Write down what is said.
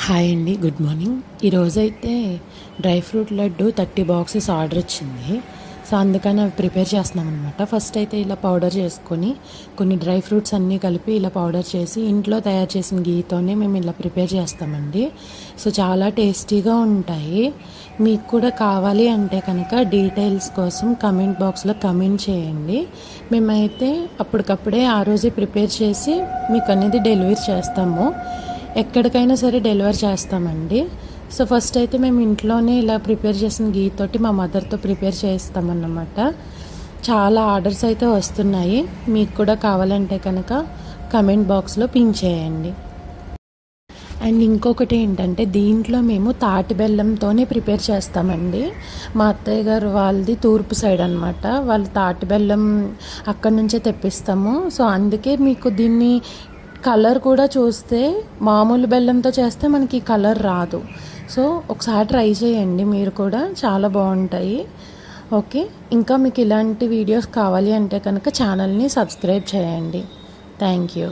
Hi అండి, good morning. ఈరోజైతే dry fruit laddu 30 boxes order వచ్చింది. సో అందుకని అవి ప్రిపేర్ చేస్తున్నాం అనమాట. ఫస్ట్ అయితే ఇలా పౌడర్ చేసుకొని కొన్ని డ్రై ఫ్రూట్స్ అన్నీ కలిపి ఇలా పౌడర్ చేసి ఇంట్లో తయారు చేసిన గీతోనే మేము ఇలా ప్రిపేర్ చేస్తామండి. సో చాలా టేస్టీగా ఉంటాయి. మీకు కూడా కావాలి అంటే కనుక డీటెయిల్స్ కోసం కమెంట్ బాక్స్లో కమెంట్ చేయండి. మేమైతే అప్పటికప్పుడే ఆ రోజే ప్రిపేర్ చేసి మీకు అనేది డెలివరీ చేస్తాము. ఎక్కడికైనా సరే డెలివర్ చేస్తామండి. సో ఫస్ట్ అయితే మేము ఇంట్లోనే ఇలా ప్రిపేర్ చేసిన గీ తోటి మా మదర్తో ప్రిపేర్ చేస్తామన్నమాట. చాలా ఆర్డర్స్ అయితే వస్తున్నాయి. మీకు కూడా కావాలంటే కనుక కమెంట్ బాక్స్లో పిన్ చేయండి. అండ్ ఇంకొకటి ఏంటంటే దీంట్లో మేము తాటి బెల్లంతోనే ప్రిపేర్ చేస్తామండి. మా అత్తయ్య గారు వాళ్ళది తూర్పు సైడ్ అనమాట. వాళ్ళు తాటి బెల్లం అక్కడి నుంచే తెప్పిస్తాము. సో అందుకే మీకు దీన్ని కలర్ కూడా చూస్తే మామూలు బెల్లంతో చేస్తే మనకి కలర్ రాదు. సో ఒకసారి ట్రై చేయండి, మీరు కూడా చాలా బాగుంటాయి. ఓకే, ఇంకా మీకు ఇలాంటి వీడియోస్ కావాలి అంటే కనుక ఛానల్ని సబ్స్క్రైబ్ చేయండి. Thank you.